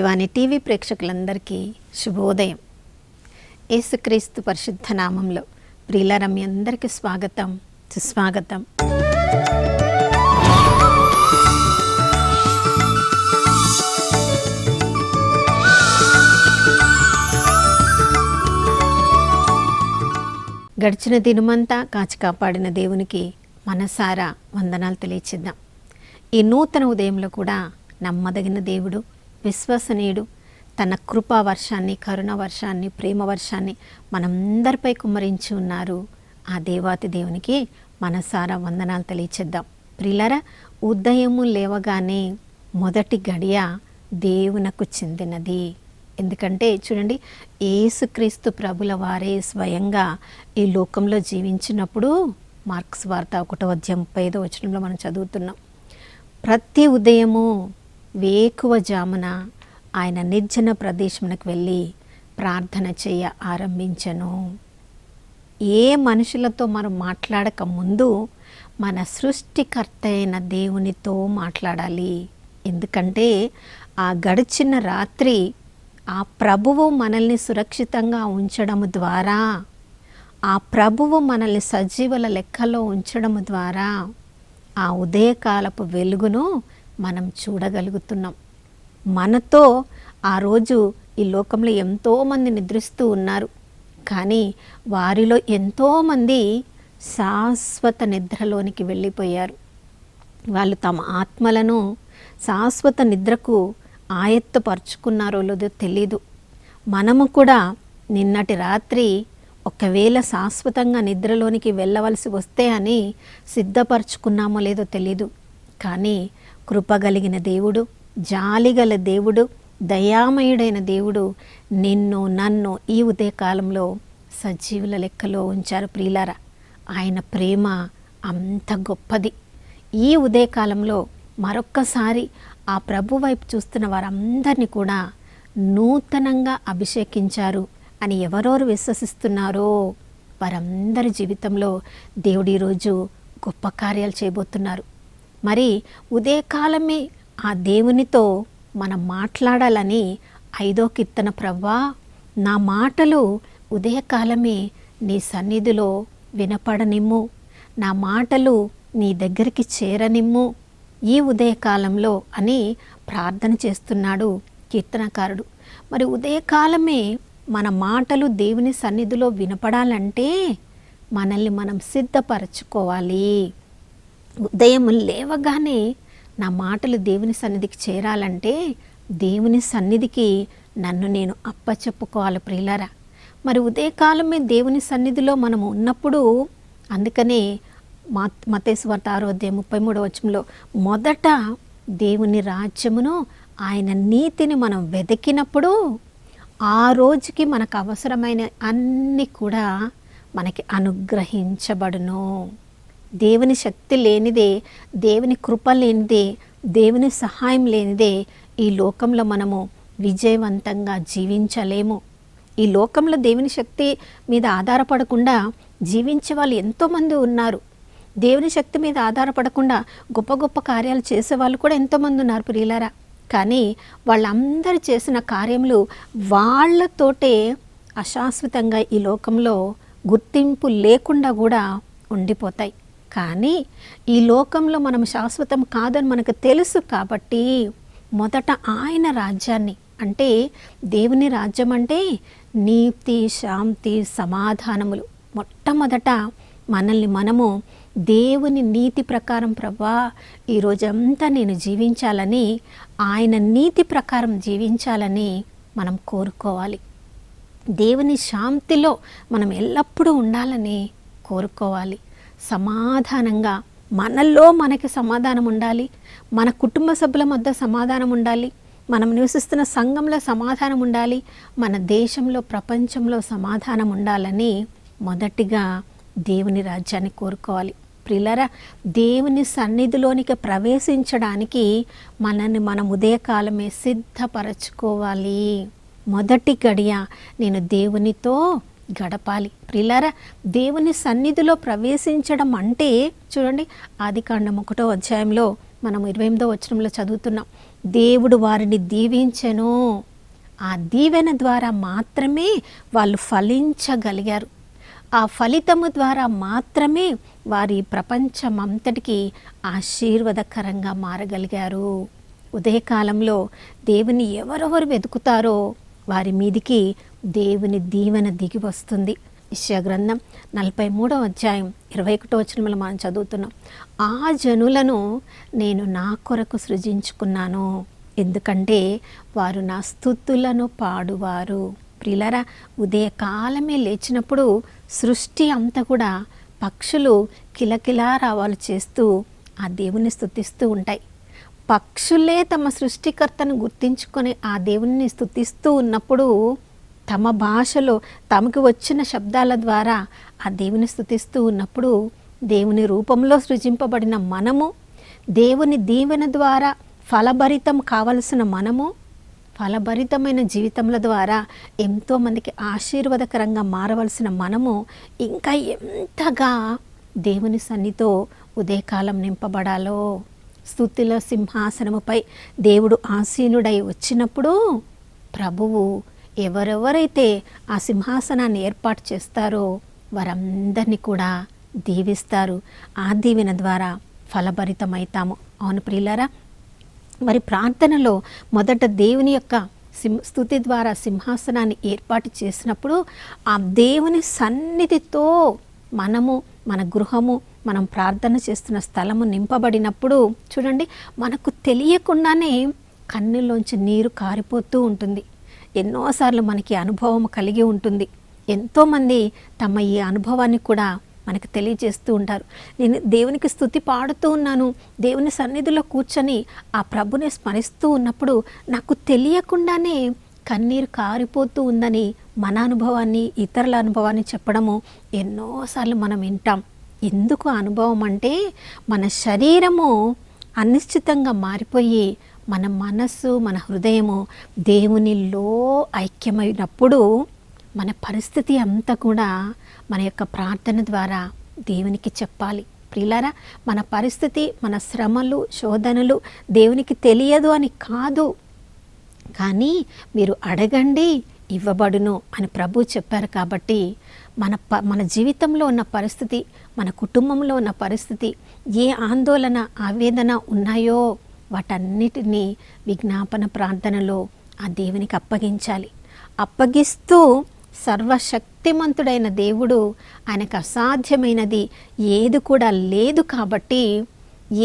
అభివాని TV ప్రేక్షకులందరికీ శుభోదయం. యేసుక్రీస్తు పరిశుద్ధ నామంలో ప్రియులారా మీ అందరికీ స్వాగతం, సుస్వాగతం. గడిచిన దినమంతా కాచి కాపాడిన దేవునికి మనసారా వందనాలు తెలియచేద్దాం. ఈ నూతన ఉదయంలో కూడా నమ్మదగిన దేవుడు, విశ్వసనీయుడు, తన కృపా వర్షాన్ని, కరుణ వర్షాన్ని, ప్రేమ వర్షాన్ని మనందరిపై కుమ్మరించి ఉన్నారు. ఆ దేవాతి దేవునికి మనసారా వందనాలు తెలియచేద్దాం. ప్రియులారా, ఉదయము లేవగానే మొదటి గడియ దేవునకు చెందినది. ఎందుకంటే చూడండి, యేసుక్రీస్తు ప్రభుల వారే స్వయంగా ఈ లోకంలో జీవించినప్పుడు మార్క్స్ వార్త 1:35 మనం చదువుతున్నాం. ప్రతి ఉదయము వేకువజామున ఆయన నిర్జన ప్రదేశమునకు వెళ్ళి ప్రార్థన చేయ ఆరంభించను. ఏ మనుషులతో మనం మాట్లాడక ముందు మన సృష్టికర్త అయిన దేవునితో మాట్లాడాలి. ఎందుకంటే ఆ గడిచిన రాత్రి ఆ ప్రభువు మనల్ని సురక్షితంగా ఉంచడం ద్వారా, ఆ ప్రభువు మనల్ని సజీవుల లెక్కలో ఉంచడం ద్వారా ఆ ఉదయకాలపు వెలుగును మనం చూడగలుగుతున్నాం. మనతో ఆ రోజు ఈ లోకంలో ఎంతోమంది నిద్రిస్తూ ఉన్నారు, కానీ వారిలో ఎంతోమంది శాశ్వత నిద్రలోనికి వెళ్ళిపోయారు. వాళ్ళు తమ ఆత్మలను శాశ్వత నిద్రకు ఆయత్తపరుచుకున్నారో లేదో తెలీదు. మనము కూడా నిన్నటి రాత్రి ఒకవేళ శాశ్వతంగా నిద్రలోనికి వెళ్ళవలసి వస్తే అని సిద్ధపరచుకున్నామో లేదో తెలీదు. కానీ కృపగలిగిన దేవుడు, జాలిగల దేవుడు, దయామయుడైన దేవుడు నిన్ను నన్ను ఈ ఉదయకాలంలో సజీవుల లెక్కలో ఉంచారు. ప్రియులారా, ఆయన ప్రేమ అంత గొప్పది. ఈ ఉదయకాలంలో మరొక్కసారి ఆ ప్రభు వైపు చూస్తున్న వారందరినీ కూడా నూతనంగా అభిషేకించారు అని ఎవరెవరు విశ్వసిస్తున్నారో వారందరి జీవితంలో దేవుడు ఈరోజు గొప్ప కార్యాలు చేయబోతున్నారు. మరి ఉదయకాలమే ఆ దేవునితో మనం మాట్లాడాలని 5వ కీర్తన, ప్రభువా నా మాటలు ఉదయకాలమే నీ సన్నిధిలో వినపడనిమ్ము, నా మాటలు నీ దగ్గరికి చేరనిమ్ము ఈ ఉదయకాలంలో అని ప్రార్థన చేస్తున్నాడు కీర్తనకారుడు. మరి ఉదయకాలమే మన మాటలు దేవుని సన్నిధిలో వినపడాలంటే మనల్ని మనం సిద్ధపరచుకోవాలి. ఉదయం లేవగానే నా మాటలు దేవుని సన్నిధికి చేరాలంటే దేవుని సన్నిధికి నన్ను నేను అప్పచెప్పుకోవాలి. ప్రియులారా, మరి ఉదయకాలమే దేవుని సన్నిధిలో మనము ఉన్నప్పుడు, అందుకనే మత్తయి సువార్త 6:33 మొదట దేవుని రాజ్యమును ఆయన నీతిని మనం వెతికినప్పుడు ఆ రోజుకి మనకు అవసరమైన అన్నీ కూడా మనకి అనుగ్రహించబడును. దేవుని శక్తి లేనిదే, దేవుని కృప లేనిదే, దేవుని సహాయం లేనిదే ఈ లోకంలో మనము విజయవంతంగా జీవించలేము. ఈ లోకంలో దేవుని శక్తి మీద ఆధారపడకుండా జీవించే వాళ్ళు ఎంతోమంది ఉన్నారు. దేవుని శక్తి మీద ఆధారపడకుండా గొప్ప గొప్ప కార్యాలు చేసేవాళ్ళు కూడా ఎంతోమంది ఉన్నారు ప్రియులారా. కానీ వాళ్ళందరూ చేసిన కార్యములు వాళ్ళతోటే అశాశ్వతంగా ఈ లోకంలో గుర్తింపు లేకుండా కూడా ఉండిపోతాయి. కానీ ఈ లోకంలో మనం శాశ్వతం కాదని మనకు తెలుసు కాబట్టి మొదట ఆయన రాజ్యాన్ని, అంటే దేవుని రాజ్యం అంటే నీతి, శాంతి, సమాధానములు. మొట్టమొదట మనల్ని మనము దేవుని నీతి ప్రకారం, ప్రభువా ఈరోజంతా నేను జీవించాలని, ఆయన నీతి ప్రకారం జీవించాలని మనం కోరుకోవాలి. దేవుని శాంతిలో మనం ఎల్లప్పుడూ ఉండాలని కోరుకోవాలి. సమాధానంగా మనలో మనకి సమాధానం ఉండాలి, మన కుటుంబ సభ్యుల మధ్య సమాధానం ఉండాలి, మనం నివసిస్తున్న సంఘంలో సమాధానం ఉండాలి, మన దేశంలో, ప్రపంచంలో సమాధానం ఉండాలని మొదటిగా దేవుని రాజ్యాన్ని కోరుకోవాలి. ప్రియులారా, దేవుని సన్నిధిలోనికి ప్రవేశించడానికి మనల్ని మనం ఉదయకాలమే సిద్ధపరచుకోవాలి. మొదటి గడియ నేను దేవునితో గడపాలి. ప్రియులారా, దేవుని సన్నిధిలో ప్రవేశించడం అంటే చూడండి, ఆదికాండం 1వ అధ్యాయంలో మనం 28వ వచనంలో చదువుతున్నాం. దేవుడు వారిని దీవించెను. ఆ దీవెన ద్వారా మాత్రమే వాళ్ళు ఫలించగలిగారు. ఆ ఫలితము ద్వారా మాత్రమే వారి ప్రపంచమంతటికి ఆశీర్వాదకరంగా మారగలిగారు. ఉదయకాలంలో దేవుని ఎవరెవరు వెతుకుతారో వారి మీదికి దేవుని దీవెన దిగి వస్తుంది. యెషయా గ్రంథం 43వ అధ్యాయం 21వ వచనంలో మనం చదువుతున్నాం. ఆ జనులను నేను నా కొరకు సృజించుకున్నాను, ఎందుకంటే వారు నా స్తుతులను పాడువారు. ప్రియులారా, ఉదయకాలమే లేచినప్పుడు సృష్టి అంతా కూడా పక్షులు కిలకిలా రావాలు చేస్తూ ఆ దేవుని స్తుతిస్తూ ఉంటాయి. పక్షులే తమ సృష్టికర్తను గుర్తించుకొని ఆ దేవుని స్తుతిస్తూ ఉన్నప్పుడు తమ భాషలో తమకు వచ్చిన శబ్దాల ద్వారా ఆ దేవుని స్తుతిస్తూ ఉన్నప్పుడు దేవుని రూపంలో సృజింపబడిన మనము, దేవుని దీవెన ద్వారా ఫలభరితం కావలసిన మనము, ఫలభరితమైన జీవితముల ద్వారా ఎంతోమందికి ఆశీర్వాదకరంగా మారవలసిన మనము ఇంకా ఎంతగా దేవుని సన్నిధితో ఉదయకాలం నింపబడాలో. స్తుతిల సింహాసనముపై దేవుడు ఆసీనుడై వచ్చినప్పుడు ప్రభువు ఎవరెవరైతే ఆ సింహాసనాన్ని ఏర్పాటు చేస్తారో వారందరినీ కూడా దీవిస్తారు. ఆ దీవెన ద్వారా ఫలభరితమవుతాము. అవును ప్రియులారా, మరి ప్రార్థనలో మొదట దేవుని యొక్క స్తుతి ద్వారా సింహాసనాన్ని ఏర్పాటు చేసినప్పుడు ఆ దేవుని సన్నిధితో మనము, మన గృహము, మనం ప్రార్థన చేస్తున్న స్థలము నింపబడినప్పుడు చూడండి, మనకు తెలియకుండానే కన్నుల్లోంచి నీరు కారిపోతూ ఉంటుంది. ఎన్నోసార్లు మనకి అనుభవం కలిగి ఉంటుంది. ఎంతోమంది తమ ఈ అనుభవాన్ని కూడా మనకు తెలియజేస్తూ ఉంటారు. నేను దేవునికి స్తుతి పాడుతూ ఉన్నాను, దేవుని సన్నిధిలో కూర్చొని ఆ ప్రభుని స్మరిస్తూ ఉన్నప్పుడు నాకు తెలియకుండానే కన్నీరు కారిపోతూ ఉందని మన అనుభవాన్ని, ఇతరుల అనుభవాన్ని చెప్పడము ఎన్నోసార్లు మనం వింటాం. ఎందుకు అనుభవం అంటే మన శరీరము అనిశ్చితంగా మారిపోయి మన మనస్సు, మన హృదయము దేవునిలో ఐక్యమైనప్పుడు మన పరిస్థితి అంతా కూడా మన యొక్క ప్రార్థన ద్వారా దేవునికి చెప్పాలి. ప్రియులారా, మన పరిస్థితి, మన శ్రమలు, శోధనలు దేవునికి తెలియదు అని కాదు, కానీ మీరు అడగండి ఇవ్వబడును అని ప్రభు చెప్పారు. కాబట్టి మన జీవితంలో ఉన్న పరిస్థితి, మన కుటుంబంలో ఉన్న పరిస్థితి, ఏ ఆందోళన, ఆవేదన ఉన్నాయో వాటన్నిటినీ విజ్ఞాపన ప్రార్థనలో ఆ దేవునికి అప్పగించాలి. అప్పగిస్తూ సర్వశక్తిమంతుడైన దేవుడు, ఆయనకు అసాధ్యమైనది ఏది కూడా లేదు. కాబట్టి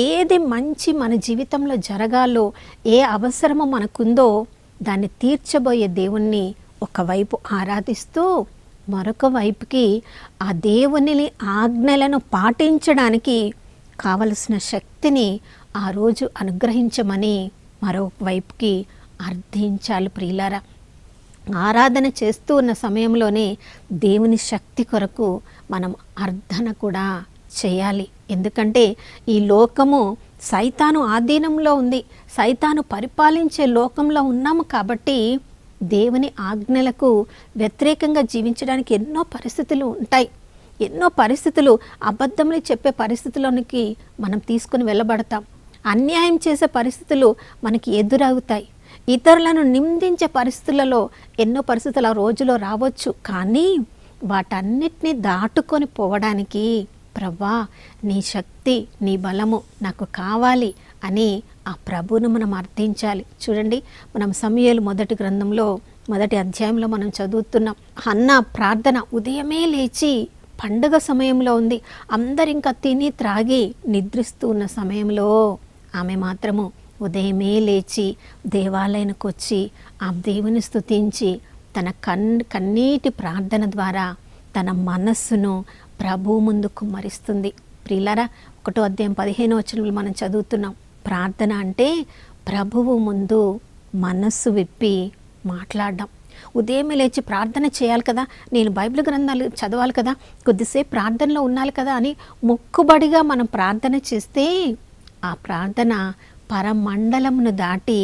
ఏది మంచి మన జీవితంలో జరగాలో, ఏ అవసరమో మనకుందో దాన్ని తీర్చబోయే దేవుణ్ణి ఒకవైపు ఆరాధిస్తూ మరొక వైపుకి ఆ దేవుని ఆజ్ఞలను పాటించడానికి కావలసిన శక్తిని ఆ రోజు అనుగ్రహించమని మరోవైపుకి అర్థించాలి. ప్రియులారా, ఆరాధన చేస్తూ ఉన్న సమయంలోనే దేవుని శక్తి కొరకు మనం అర్థన కూడా చేయాలి. ఎందుకంటే ఈ లోకము సైతాను ఆధీనంలో ఉంది, సైతాను పరిపాలించే లోకంలో ఉన్నాము. కాబట్టి దేవుని ఆజ్ఞలకు వ్యతిరేకంగా జీవించడానికి ఎన్నో పరిస్థితులు ఉంటాయి. ఎన్నో పరిస్థితులు, అబద్ధములు చెప్పే పరిస్థితుల్లోనికి మనం తీసుకుని వెళ్ళబడతాం. అన్యాయం చేసే పరిస్థితులు మనకి ఎదురవుతాయి. ఇతరులను నిందించే పరిస్థితులలో ఎన్నో పరిస్థితులు ఆ రోజులో రావచ్చు. కానీ వాటన్నిటినీ దాటుకొని పోవడానికి ప్రభా, నీ శక్తి, నీ బలము నాకు కావాలి అని ఆ ప్రభువును మనం అర్థించాలి. చూడండి, మనం సమూయేలు మొదటి గ్రంథంలో మొదటి అధ్యాయంలో మనం చదువుతున్నాం. హన్నా ప్రార్థన ఉదయమే లేచి, పండుగ సమయంలో ఉంది, అందరు ఇంకా తిని త్రాగి నిద్రిస్తూ ఉన్న సమయంలో ఆమె మాత్రము ఉదయమే లేచి దేవాలయానికి వచ్చి ఆ దేవుని స్తుతించి తన కన్నీటి ప్రార్థన ద్వారా తన మనస్సును ప్రభు ముందు కుమ్మరిస్తుంది. ప్రియులారా, 1వ అధ్యాయం 15వ వచనంలో మనం చదువుతున్నాం. ప్రార్థన అంటే ప్రభువు ముందు మనస్సు విప్పి మాట్లాడడం. ఉదయమే లేచి ప్రార్థన చేయాలి కదా, నేను బైబిల్ గ్రంథాలు చదవాలి కదా, కొద్దిసేపు ప్రార్థనలో ఉండాలి కదా అని మొక్కుబడిగా మనం ప్రార్థన చేస్తే ఆ ప్రార్థన పరమండలమును దాటి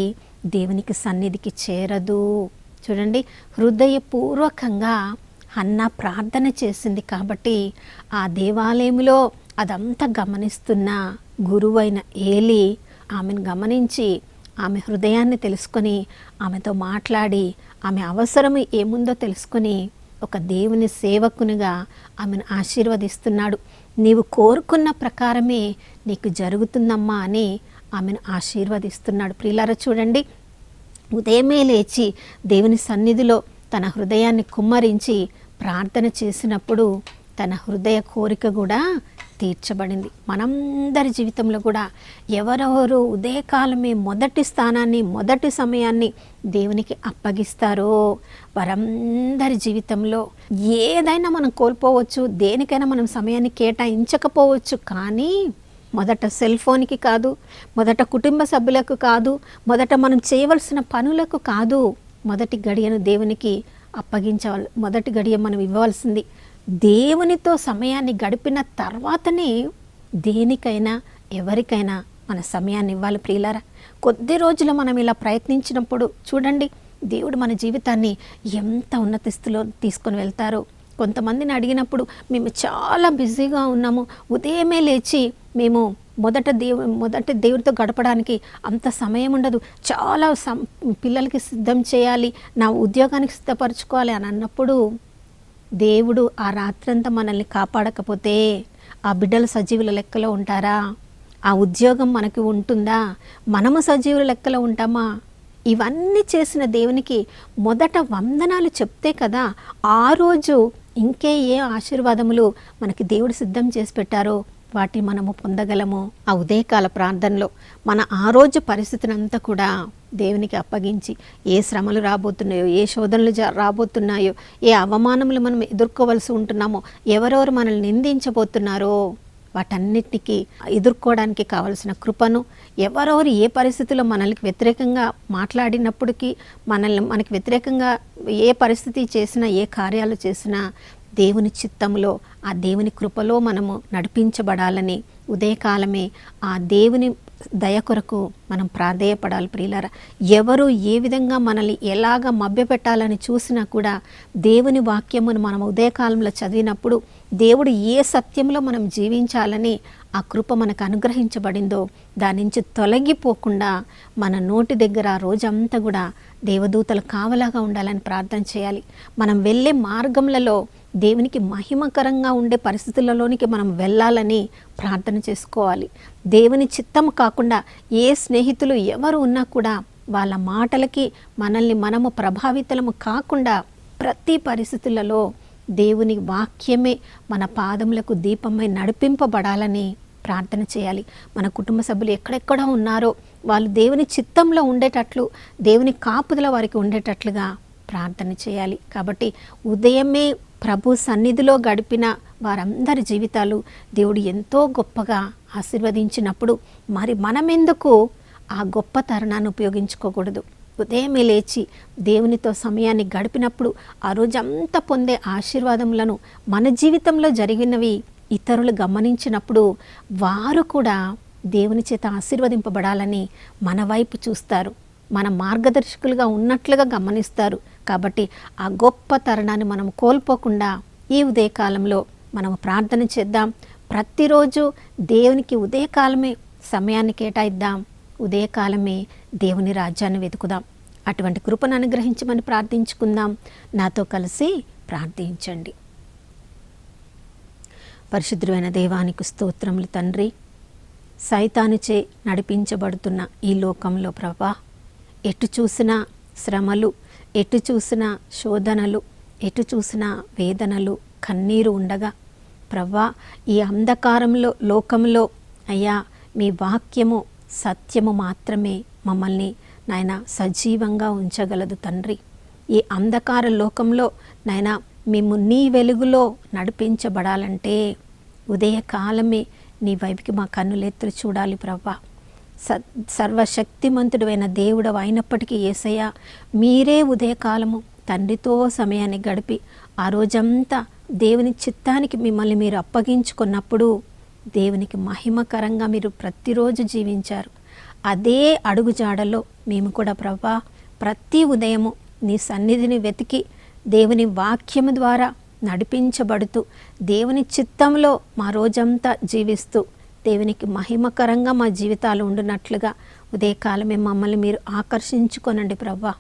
దేవునికి సన్నిధికి చేరదు. చూడండి, హృదయపూర్వకంగా హన్నా ప్రార్థన చేసింది కాబట్టి ఆ దేవాలయంలో అదంతా గమనిస్తున్న గురువైన ఏలి ఆమెను గమనించి ఆమె హృదయాన్ని తెలుసుకొని ఆమెతో మాట్లాడి ఆమె అవసరం ఏముందో తెలుసుకొని ఒక దేవుని సేవకునిగా ఆమెను ఆశీర్వదిస్తున్నాడు. నీవు కోరుకున్న ప్రకారమే నీకు జరుగుతుందమ్మా అని ఆమెను ఆశీర్వదిస్తున్నాడు. ప్రియులారా చూడండి, ఉదయమే లేచి దేవుని సన్నిధిలో తన హృదయాన్ని కుమ్మరించి ప్రార్థన చేసినప్పుడు తన హృదయ కోరిక కూడా తీర్చబడింది. మనందరి జీవితంలో కూడా ఎవరెవరు ఉదయకాలమే మొదటి స్థానాన్ని, మొదటి సమయాన్ని దేవునికి అప్పగిస్తారో వారందరి జీవితంలో ఏదైనా మనం కోల్పోవచ్చు, దేనికైనా మనం సమయాన్ని కేటాయించకపోవచ్చు, కానీ మొదట సెల్ ఫోన్కి కాదు, మొదట కుటుంబ సభ్యులకు కాదు, మొదట మనం చేయవలసిన పనులకు కాదు, మొదటి గడియను దేవునికి అప్పగించవాలి. మొదటి గడియ మనం ఇవ్వవలసింది దేవునితో సమయాన్ని గడిపిన తర్వాతనే దేనికైనా ఎవరికైనా మన సమయాన్ని ఇవ్వాలి. ప్రియులారా, కొద్ది రోజులు మనం ఇలా ప్రయత్నించినప్పుడు చూడండి దేవుడు మన జీవితాన్ని ఎంత ఉన్నత స్థితిలో తీసుకొని వెళ్తారో. కొంతమందిని అడిగినప్పుడు మేము చాలా బిజీగా ఉన్నాము, ఉదయమే లేచి మేము మొదట దేవుడితో గడపడానికి అంత సమయం ఉండదు, చాలా పిల్లలకి సిద్ధం చేయాలి, నా ఉద్యోగానికి సిద్ధపరచుకోవాలి అని అన్నప్పుడు దేవుడు ఆ రాత్రంతా మనల్ని కాపాడకపోతే ఆ బిడ్డలు సజీవుల లెక్కలో ఉంటారా? ఆ ఉద్యోగం మనకి ఉంటుందా? మనము సజీవుల లెక్కలో ఉంటామా? ఇవన్నీ చేసిన దేవునికి మొదట వందనాలు చెప్తే కదా ఆ రోజు ఇంకే ఏ ఆశీర్వాదములు మనకి దేవుడు సిద్ధం చేసి పెట్టారో వాటిని మనము పొందగలము. ఆ ఉదయకాల ప్రార్థనలో మన ఆ రోజు పరిస్థితిని అంతా కూడా దేవునికి అప్పగించి ఏ శ్రమలు రాబోతున్నాయో, ఏ శోధనలు రాబోతున్నాయో, ఏ అవమానములు మనం ఎదుర్కోవలసి ఉంటున్నామో, ఎవరెవరు మనల్ని నిందించబోతున్నారో వాటన్నిటికీ ఎదుర్కోవడానికి కావలసిన కృపను, ఎవరెవరు ఏ పరిస్థితిలో మనల్ని వ్యతిరేకంగా మాట్లాడినప్పటికీ మనకి వ్యతిరేకంగా ఏ పరిస్థితి చేసినా, ఏ కార్యాలు చేసినా దేవుని చిత్తంలో ఆ దేవుని కృపలో మనము నడిపించబడాలని ఉదయకాలమే ఆ దేవుని దయ కొరకు మనం ప్రాధేయపడాలి. ప్రియులారా, ఎవరు ఏ విధంగా మనల్ని ఎలాగ మభ్యపెట్టాలని చూసినా కూడా దేవుని వాక్యమును మనం ఉదయకాలంలో చదివినప్పుడు దేవుడు ఏ సత్యంలో మనం జీవించాలని ఆ కృప మనకు అనుగ్రహించబడిందో దాని నుంచి తొలగిపోకుండా మన నోటి దగ్గర ఆ రోజంతా కూడా దేవదూతలు కావలాగా ఉండాలని ప్రార్థన చేయాలి. మనం వెళ్ళే మార్గంలో దేవునికి మహిమకరంగా ఉండే పరిస్థితులలోనికి మనం వెళ్ళాలని ప్రార్థన చేసుకోవాలి. దేవుని చిత్తం కాకుండా ఏ స్నేహితులు ఎవరు ఉన్నా కూడా వాళ్ళ మాటలకి మనము ప్రభావితము కాకుండా ప్రతి పరిస్థితులలో దేవుని వాక్యమే మన పాదములకు దీపమై నడిపింపబడాలని ప్రార్థన చేయాలి. మన కుటుంబ సభ్యులు ఎక్కడెక్కడ ఉన్నారో వాళ్ళు దేవుని చిత్తంలో ఉండేటట్లు, దేవుని కాపుదల వారికి ఉండేటట్లుగా ప్రార్థన చేయాలి. కాబట్టి ఉదయమే ప్రభు సన్నిధిలో గడిపిన వారందరి జీవితాలు దేవుడు ఎంతో గొప్పగా ఆశీర్వదించినప్పుడు మరి మనమెందుకు ఆ గొప్ప తరుణాన్ని ఉపయోగించుకోకూడదు? ఉదయమే లేచి దేవునితో సమయాన్ని గడిపినప్పుడు ఆ రోజంతా పొందే ఆశీర్వాదములను మన జీవితంలో జరిగినవి ఇతరులు గమనించినప్పుడు వారు కూడా దేవుని చేత ఆశీర్వదింపబడాలని మన వైపు చూస్తారు, మన మార్గదర్శకులుగా ఉన్నట్లుగా గమనిస్తారు. కాబట్టి ఆ గొప్ప తరుణాన్ని మనం కోల్పోకుండా ఈ ఉదయకాలంలో మనం ప్రార్థన చేద్దాం. ప్రతిరోజు దేవునికి ఉదయకాలమే సమయాన్ని కేటాయిద్దాం, ఉదయకాలమే దేవుని రాజ్యాన్ని వెతుకుదాం. అటువంటి కృపను అనుగ్రహించమని ప్రార్థించుకుందాం. నాతో కలిసి ప్రార్థించండి. పరిశుద్ధమైన దేవానికి స్తోత్రములు తండ్రి. సైతానుచే నడిపించబడుతున్న ఈ లోకంలో ప్రభా, ఎటు చూసినా శ్రమలు, ఎటు చూసినా శోధనలు, ఎటు చూసినా వేదనలు, కన్నీరు ఉండగా ప్రభా, ఈ అంధకారంలో లోకంలో అయ్యా మీ వాక్యము సత్యము మాత్రమే మమ్మల్ని నాయన సజీవంగా ఉంచగలదు తండ్రి. ఈ అంధకార లోకంలో నాయన మేము నీ వెలుగులో నడిపించబడాలంటే ఉదయకాలమే నీ వైపుకి మా కన్నులెత్తులు చూడాలి ప్రభా. సర్వశక్తిమంతుడైన దేవుడు అయినప్పటికీ యేసయ్య, మీరే ఉదయకాలము తండ్రితో సమయాన్ని గడిపి ఆ రోజంతా దేవుని చిత్తానికి మిమ్మల్ని మీరు అప్పగించుకున్నప్పుడు దేవునికి మహిమకరంగా మీరు ప్రతిరోజు జీవించారు. అదే అడుగుజాడలో మేము కూడా ప్రభా ప్రతి ఉదయము నీ సన్నిధిని వెతికి దేవుని వాక్యము ద్వారా నడిపించబడుతూ దేవుని చిత్తంలో మా రోజంతా జీవిస్తూ దేవునికి మహిమకరంగా మా జీవితాలు ఉండునట్లుగా ఉదయకాలమే మమ్మల్ని మీరు ఆకర్షించుకోనండి ప్రభా.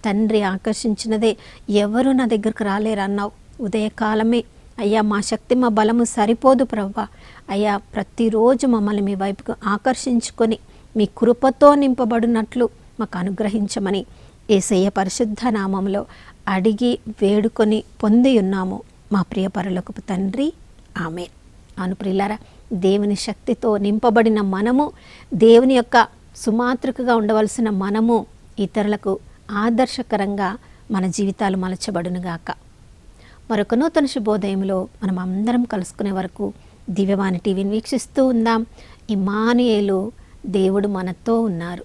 తండ్రి, ఆకర్షించినదే ఎవరు నా దగ్గరకు రాలేరన్నావు. ఉదయకాలమే అయ్యా మా శక్తి మా బలము సరిపోదు ప్రభా. అయ్యా ప్రతిరోజు మమ్మల్ని మీ వైపుకు ఆకర్షించుకొని మీ కృపతో నింపబడినట్లు మాకు అనుగ్రహించమని యేసయ్య పరిశుద్ధ నామంలో అడిగి వేడుకొని పొంది ఉన్నాము మా ప్రియ పరలోకపు తండ్రి, ఆమేన్. అవును ప్రియులారా, దేవుని శక్తితో నింపబడిన మనము, దేవుని యొక్క సుమాతృకగా ఉండవలసిన మనము ఇతరులకు ఆదర్శకరంగా మన జీవితాలు మలచబడునుగాక. మరొక నూతన శుభోదయంలో మనం అందరం కలుసుకునే వరకు దివ్యవాణి టీవీని వీక్షిస్తూ ఉందాం. ఇమ్మానుయేలు, దేవుడు మనతో ఉన్నారు.